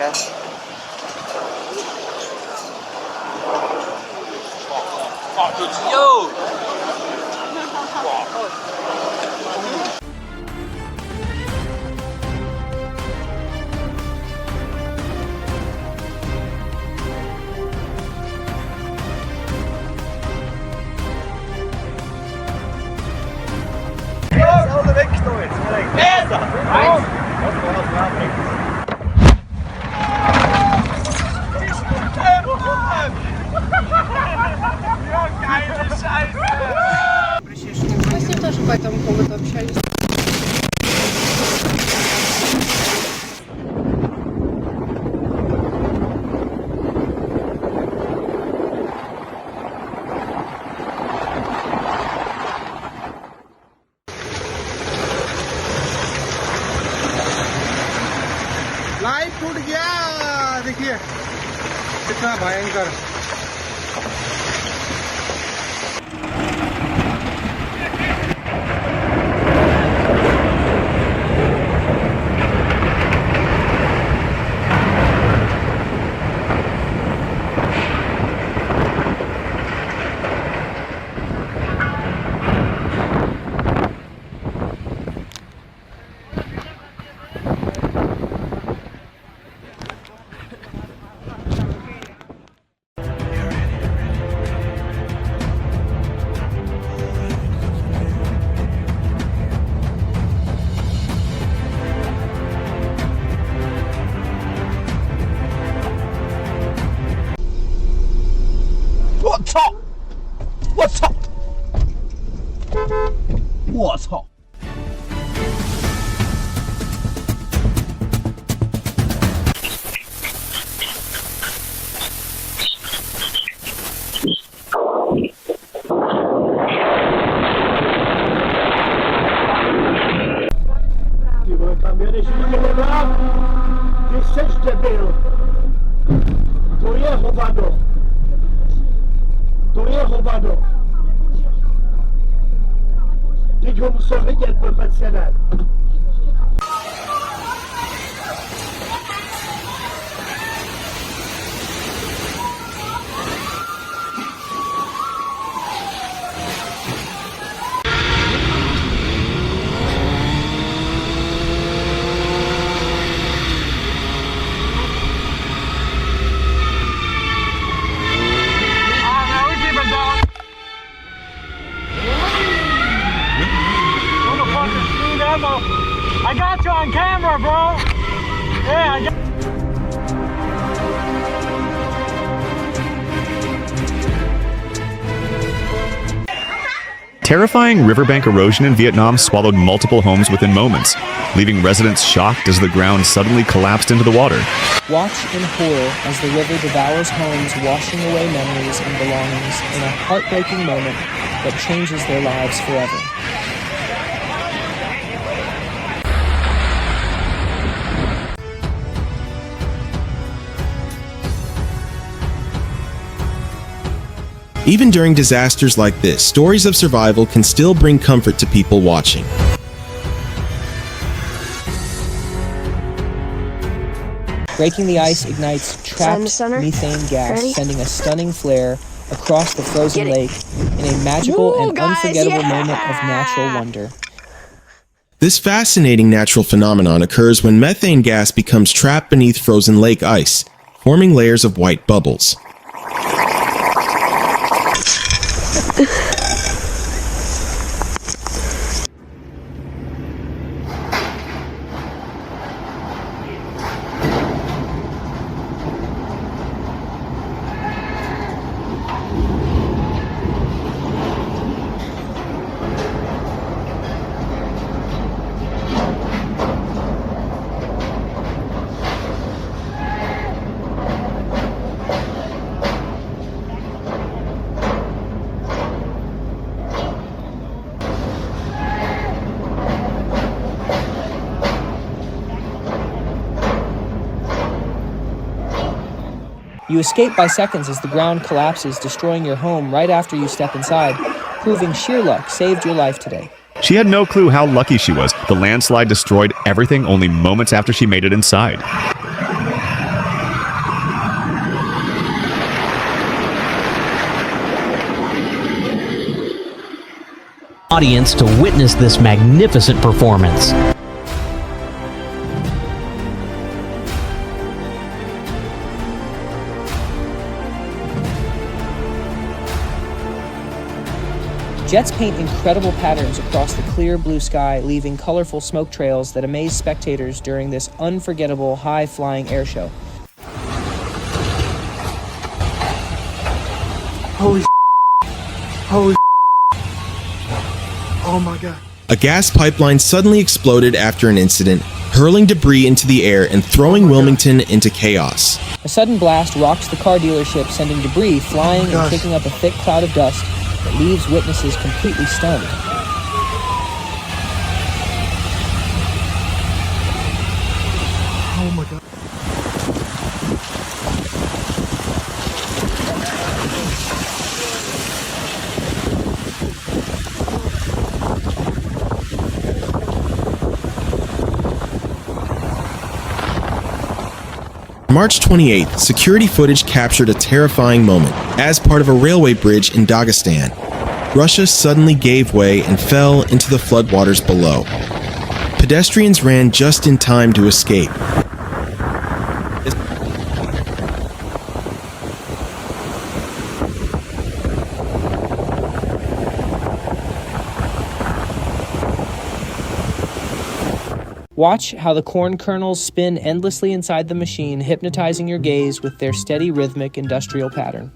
Okay. Yo! Мы с ним тоже по этому поводу общались. Light टूट गया, देखिए कितना भयंकर।我操！ I got you on camera, bro. Yeah, I got. Terrifying riverbank erosion in Vietnam swallowed multiple homes within moments, leaving residents shocked as the ground suddenly collapsed into the water. Watch in horror as the river devours homes, washing away memories and belongings in a heartbreaking moment that changes their lives forever. Even during disasters like this, stories of survival can still bring comfort to people watching. Breaking the ice ignites trapped methane gas, sending a stunning flare across the frozen lake in a magical and unforgettable moment of natural wonder. This fascinating natural phenomenon occurs when methane gas becomes trapped beneath frozen lake ice, forming layers of white bubbles. You escape by seconds as the ground collapses, destroying your home right after you step inside, proving sheer luck saved your life today. She had no clue how lucky she was. The landslide destroyed everything only moments after she made it inside. audience to witness this magnificent performance. Jets paint incredible patterns across the clear blue sky, leaving colorful smoke trails that amaze spectators during this unforgettable high-flying air show. Holy Holy oh my God. A gas pipeline suddenly exploded after an incident, hurling debris into the air and throwing Wilmington into chaos. A sudden blast rocks the car dealership, sending debris flying and kicking up a thick cloud of dust that leaves witnesses completely stunned. Oh my God. March 28th, security footage captured a terrifying moment. As part of a railway bridge in Dagestan, Russia suddenly gave way and fell into the floodwaters below. Pedestrians ran just in time to escape. Watch how the corn kernels spin endlessly inside the machine, hypnotizing your gaze with their steady, rhythmic, industrial pattern.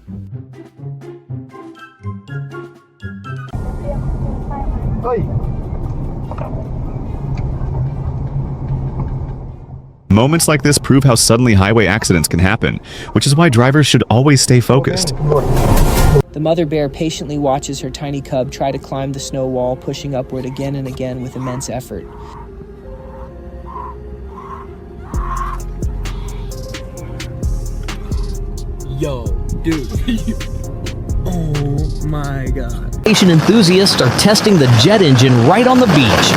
Moments like this prove how suddenly highway accidents can happen, which is why drivers should always stay focused. The mother bear patiently watches her tiny cub try to climb the snow wall, pushing upward again and again with immense effort. Yo, dude. Oh my God. Aviation enthusiasts are testing the jet engine right on the beach.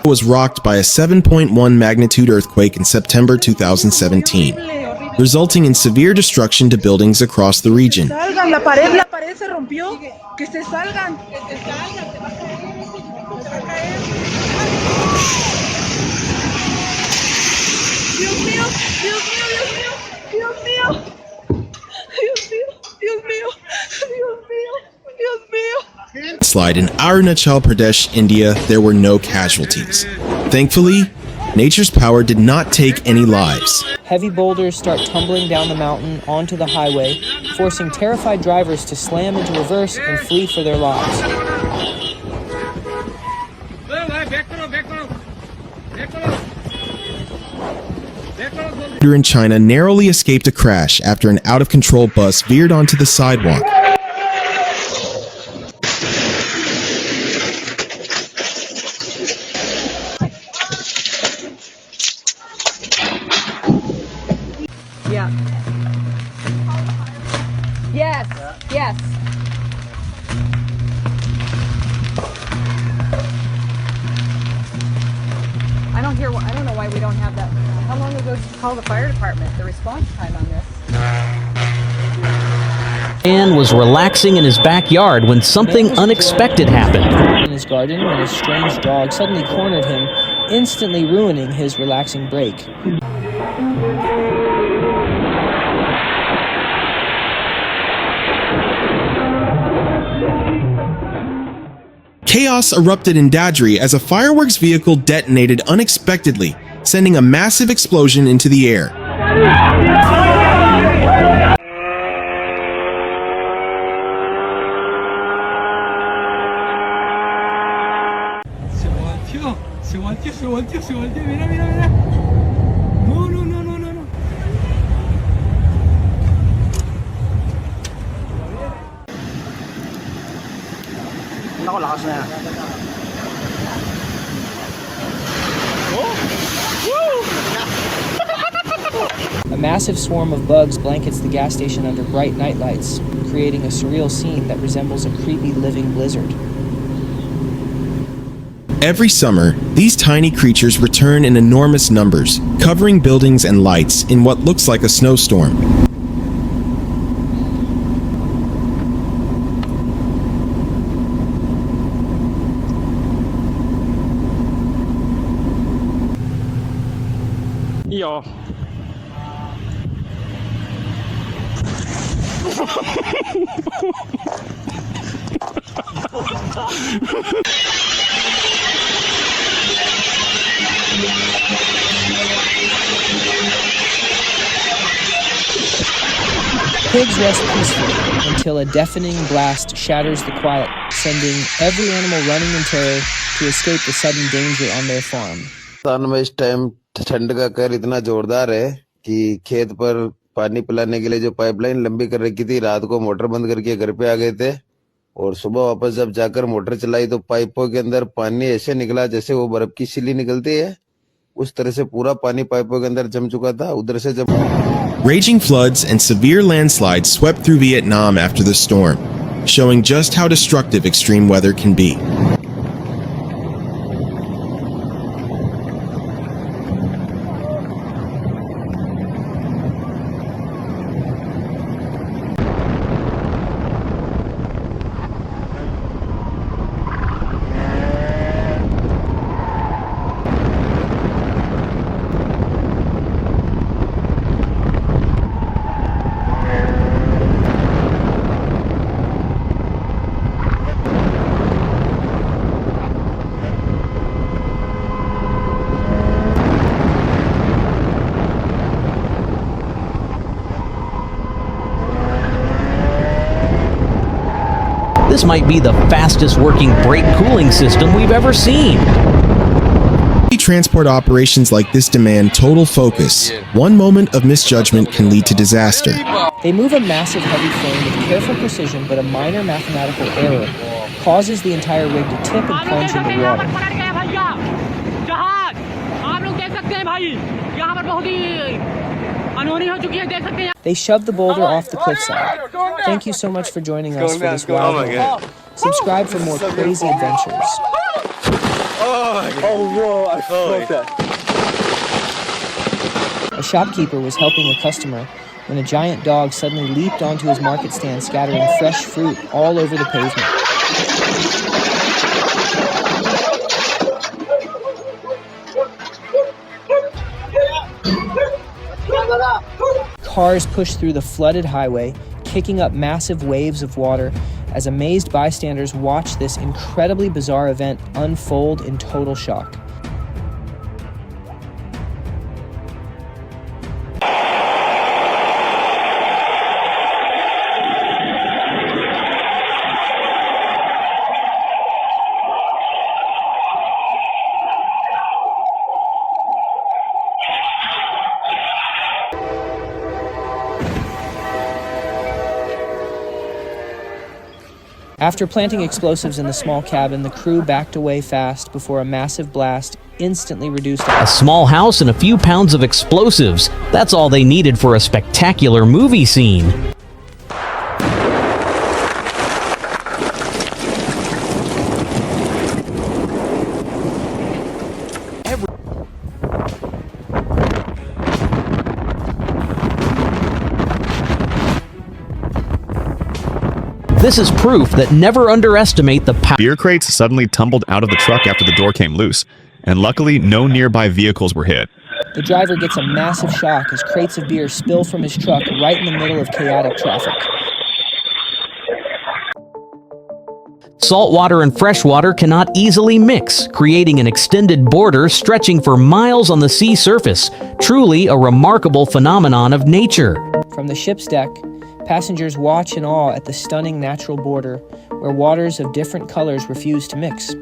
Was rocked by a 7.1 magnitude earthquake in September 2017, resulting in severe destruction to buildings across the region. La pared se rompió. Que se salgan. Dios mío, Dios mío, Dios mío, Dios mío, Dios mío, Dios mío, Dios mío. Slide in Arunachal Pradesh, India, there were no casualties. Thankfully, nature's power did not take any lives. Heavy boulders start tumbling down the mountain onto the highway, forcing terrified drivers to slam into reverse and flee for their lives. In China narrowly escaped a crash after an out-of-control bus veered onto the sidewalk. Yeah. Yes. Yes. I don't know why we don't have that. How long ago did you call the fire department? The response time on this. Man was relaxing in his backyard when something unexpected happened. In his garden, when a strange dog suddenly cornered him, instantly ruining his relaxing break. Chaos erupted in Dadri as a fireworks vehicle detonated unexpectedly, sending a massive explosion into the air. Mira, mira, mira. No, no, no, no, no, no. A massive swarm of bugs blankets the gas station under bright night lights, creating a surreal scene that resembles a creepy living blizzard. Every summer, these tiny creatures return in enormous numbers, covering buildings and lights in what looks like a snowstorm. Yo. Pigs rest peacefully until a deafening blast shatters the quiet, sending every animal running in terror to escape the sudden danger on their farm. Rajasthan में इस time ठंड का कहर इतना जोरदार है कि खेत पर पानी पिलाने के लिए जो पाइपलाइन लंबी कर रखी थी, रात को मोटर बंद करके घर पे आ गए थे और सुबह वापस जब जाकर मोटर चलाई तो पाइपों के अंदर पानी ऐसे निकला जैसे वो बर्फ की सिल्ली निकलती है, उस तरह से पूरा पानी पाइपों के अंदर जम चुका था। उधर से जब Raging floods and severe landslides swept through Vietnam after the storm, showing just how destructive extreme weather can be. This might be the fastest working brake cooling system we've ever seen. Transport operations like this demand total focus. One moment of misjudgment can lead to disaster. They move a massive heavy frame with careful precision, but a minor mathematical error causes the entire rig to tip and plunge in the water. They shove the boulder off the cliffside. Thank you so much for joining us for this wild moment. Subscribe for more crazy adventures. A shopkeeper was helping a customer when a giant dog suddenly leaped onto his market stand, scattering fresh fruit all over the pavement. Cars pushed through the flooded highway, kicking up massive waves of water as amazed bystanders watched this incredibly bizarre event unfold in total shock. After planting explosives in the small cabin, the crew backed away fast before a massive blast instantly reduced A small house and a few pounds of explosives. That's all they needed for a spectacular movie scene. This is proof that never underestimate the power. Beer crates suddenly tumbled out of the truck after the door came loose, and luckily no nearby vehicles were hit. The driver gets a massive shock as crates of beer spill from his truck right in the middle of chaotic traffic. Salt water and fresh water cannot easily mix, creating an extended border stretching for miles on the sea surface. Truly a remarkable phenomenon of nature. From the ship's deck, passengers watch in awe at the stunning natural border where waters of different colors refuse to mix.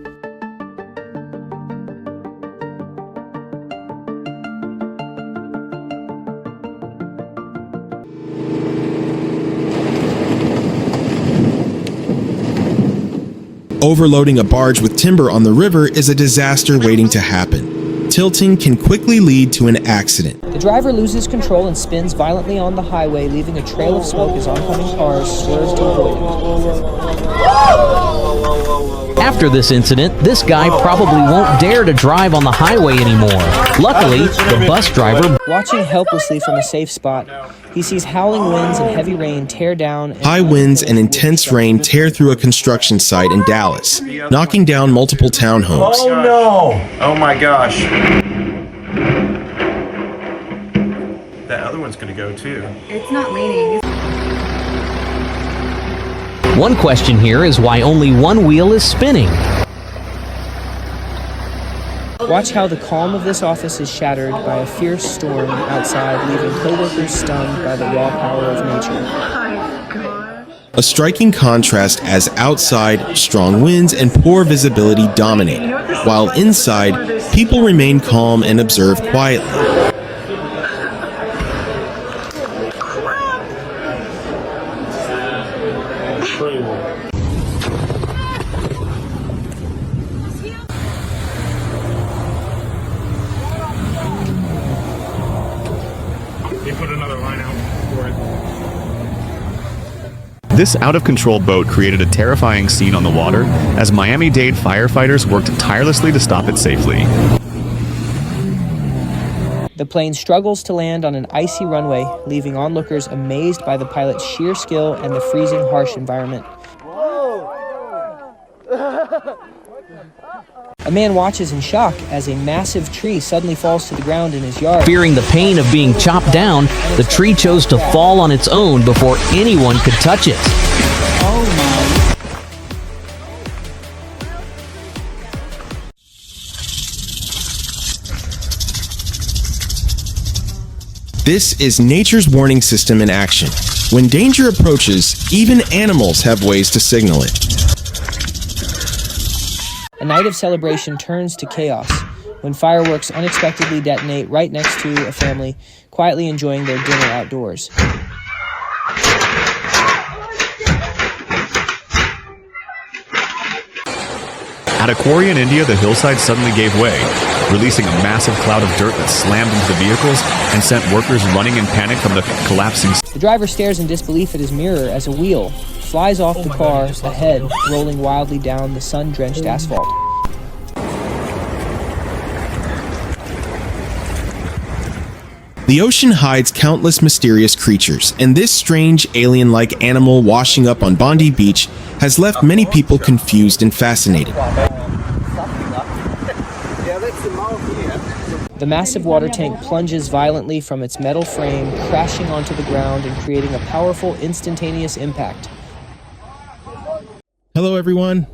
Overloading a barge with timber on the river is a disaster waiting to happen. Tilting can quickly lead to an accident. The driver loses control and spins violently on the highway, leaving a trail of smoke as oncoming cars swerve to avoid After this incident, this guy probably won't dare to drive on the highway anymore. Luckily, the bus driver... Watching helplessly from a safe spot, he sees howling winds and heavy rain tear down... High winds and intense rain tear through a construction site in Dallas, knocking down multiple townhomes. Oh no! Oh my gosh. That other one's gonna go too. It's not leaning. One question here is why only one wheel is spinning. Watch how the calm of this office is shattered by a fierce storm outside, leaving co-workers stunned by the raw power of nature. A striking contrast as outside, strong winds and poor visibility dominate, while inside, people remain calm and observe quietly. They put another line out for it. This out-of-control boat created a terrifying scene on the water as Miami-Dade firefighters worked tirelessly to stop it safely. The plane struggles to land on an icy runway, leaving onlookers amazed by the pilot's sheer skill and the freezing, harsh environment. A man watches in shock as a massive tree suddenly falls to the ground in his yard. Fearing the pain of being chopped down, the tree chose to fall on its own before anyone could touch it. This is nature's warning system in action. When danger approaches, even animals have ways to signal it. A night of celebration turns to chaos when fireworks unexpectedly detonate right next to a family quietly enjoying their dinner outdoors. At a quarry in India, the hillside suddenly gave way, releasing a massive cloud of dirt that slammed into the vehicles and sent workers running in panic from the collapsing. The driver stares in disbelief at his mirror as a wheel flies off the car ahead, rolling wildly down the sun-drenched asphalt. The ocean hides countless mysterious creatures, and this strange alien-like animal washing up on Bondi Beach has left many people confused and fascinated. The massive water tank plunges violently from its metal frame, crashing onto the ground and creating a powerful, instantaneous impact. Hello, everyone.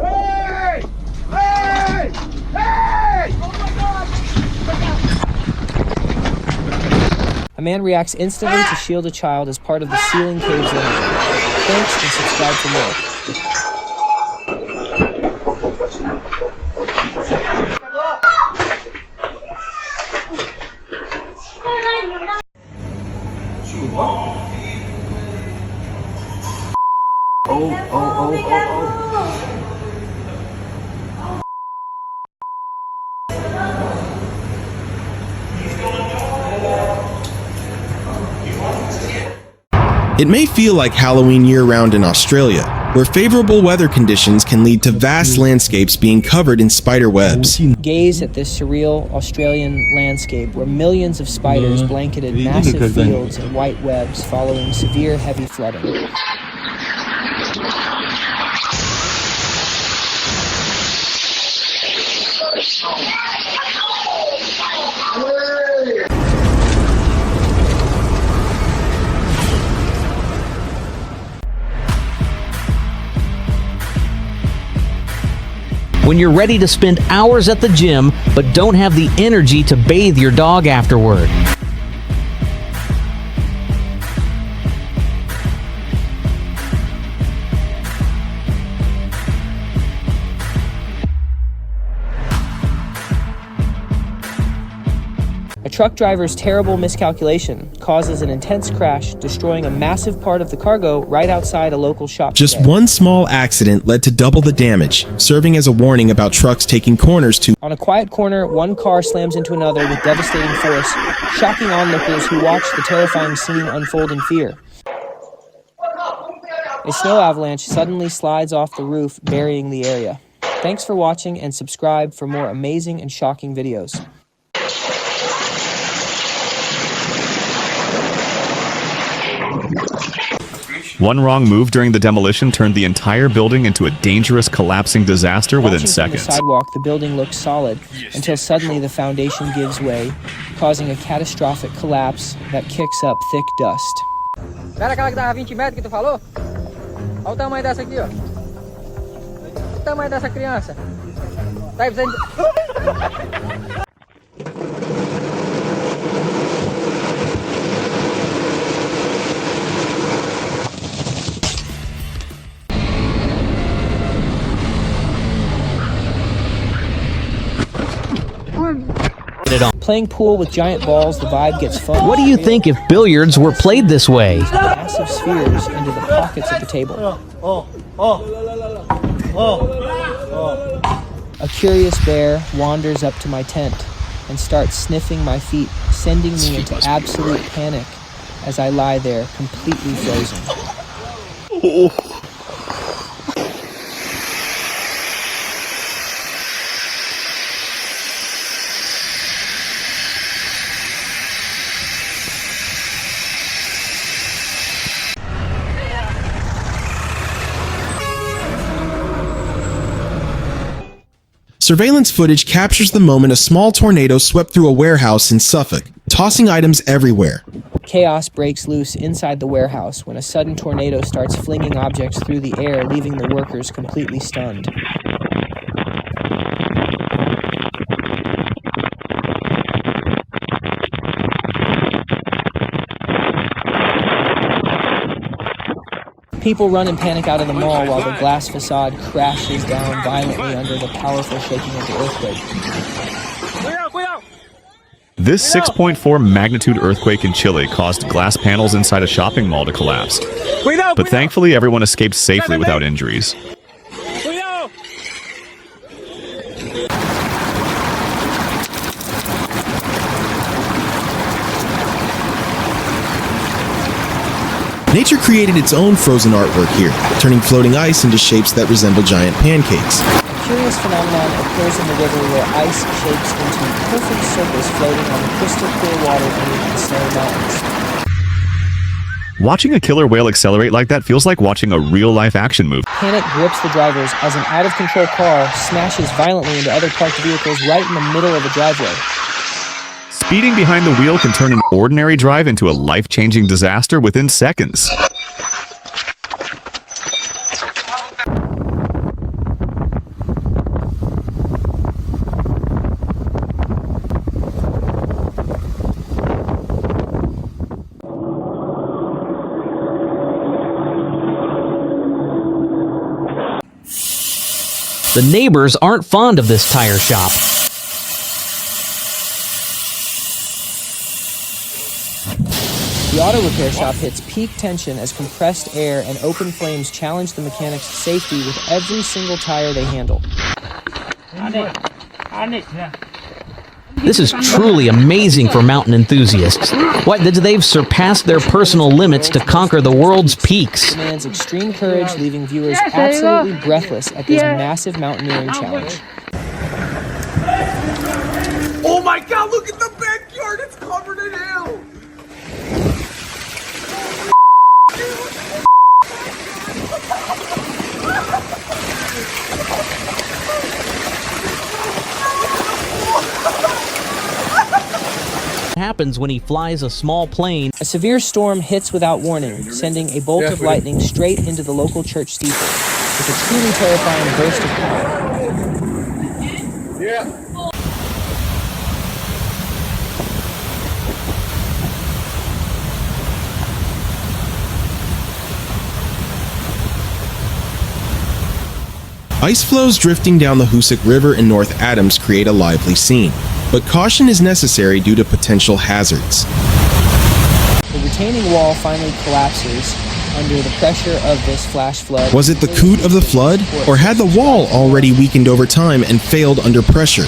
Hey! Hey! Hey! A man reacts instantly to shield a child as part of the Ceiling Caves energy. Thanks and subscribe for more. It may feel like Halloween year-round in Australia, where favorable weather conditions can lead to vast landscapes being covered in spider webs. Gaze at this surreal Australian landscape where millions of spiders blanketed massive fields in white webs following severe heavy flooding. When you're ready to spend hours at the gym, but don't have the energy to bathe your dog afterward. A truck driver's terrible miscalculation causes an intense crash, destroying a massive part of the cargo right outside a local shop. Just today. one small accident led to double the damage, serving as a warning about trucks taking corners too. On a quiet corner, one car slams into another with devastating force, shocking onlookers who watch the terrifying scene unfold in fear. A snow avalanche suddenly slides off the roof, burying the area. Thanks for watching and subscribe for more amazing and shocking videos. One wrong move during the demolition turned the entire building into a dangerous collapsing disaster within Watching seconds. From the sidewalk, the building looks solid until suddenly the foundation gives way, causing a catastrophic collapse that kicks up thick dust. Cara, aquela que dava 20 metros que tu falou? Olha o tamanho dessa aqui, ó. Olha o tamanho dessa criança. Tá aí precisando... Playing pool with giant balls, the vibe gets fun. What do you think if billiards were played this way? Massive spheres into the pockets of the table. A curious bear wanders up to my tent and starts sniffing my feet, sending me into absolute panic as I lie there completely frozen. Surveillance footage captures the moment a small tornado swept through a warehouse in Suffolk, tossing items everywhere. Chaos breaks loose inside the warehouse when a sudden tornado starts flinging objects through the air, leaving the workers completely stunned. People run in panic out of the mall while the glass facade crashes down violently under the powerful shaking of the earthquake. This 6.4 magnitude earthquake in Chile caused glass panels inside a shopping mall to collapse. But thankfully, everyone escaped safely without injuries. Nature created its own frozen artwork here, turning floating ice into shapes that resemble giant pancakes. A curious phenomenon occurs in the river where ice shapes into perfect circles floating on the crystal clear water beneath the snowy mountains. Watching a killer whale accelerate like that feels like watching a real-life action movie. Panic grips the drivers as an out-of-control car smashes violently into other parked vehicles right in the middle of the driveway. Speeding behind the wheel can turn an ordinary drive into a life-changing disaster within seconds. The neighbors aren't fond of this tire shop. The auto repair shop hits peak tension as compressed air and open flames challenge the mechanics' safety with every single tire they handle. This is truly amazing for mountain enthusiasts. They've surpassed their personal limits to conquer the world's peaks. Demands extreme courage, leaving viewers absolutely breathless at this massive mountaineering challenge. Oh my god, look at the backyard! It's covered in hail! Happens when he flies a small plane. A severe storm hits without warning, sending a bolt of lightning straight into the local church steeple, with a truly terrifying burst of power. Yeah. Ice floes drifting down the Hoosick River in North Adams create a lively scene, but caution is necessary due to potential hazards. The retaining wall finally collapses under the pressure of this flash flood. Was it the coot of the flood, or had the wall already weakened over time and failed under pressure?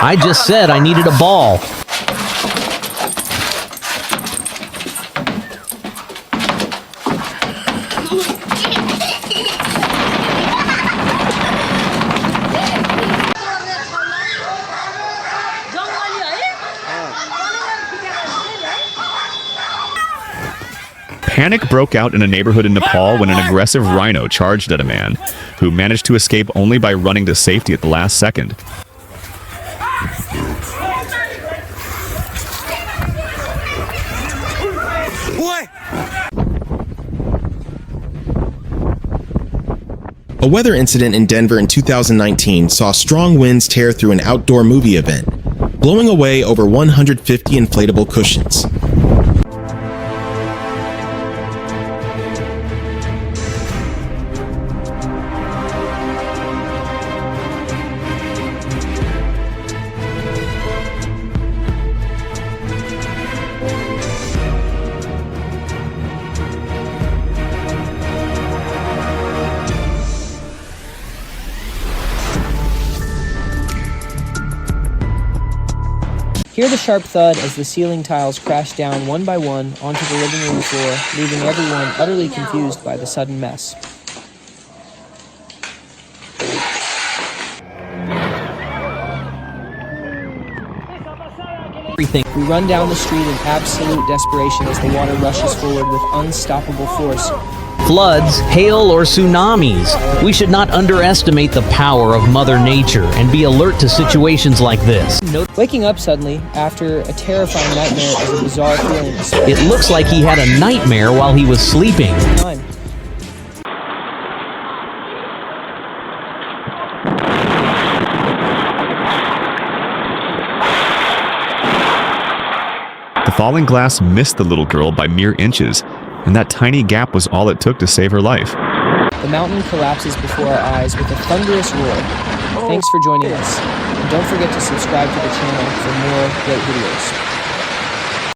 I just said I needed a ball. Panic broke out in a neighborhood in Nepal when an aggressive rhino charged at a man, who managed to escape only by running to safety at the last second. A weather incident in Denver in 2019 saw strong winds tear through an outdoor movie event, blowing away over 150 inflatable cushions. Hear the sharp thud as the ceiling tiles crash down one by one onto the living room floor, leaving everyone utterly confused by the sudden mess. We run down the street in absolute desperation as the water rushes forward with unstoppable force. Floods, hail, or tsunamis. We should not underestimate the power of Mother Nature and be alert to situations like this. Waking up suddenly after a terrifying nightmare is a bizarre feeling. It looks like he had a nightmare while he was sleeping. The falling glass missed the little girl by mere inches, and that tiny gap was all it took to save her life. The mountain collapses before our eyes with a thunderous roar. Thanks for joining us, and don't forget to subscribe to the channel for more great videos.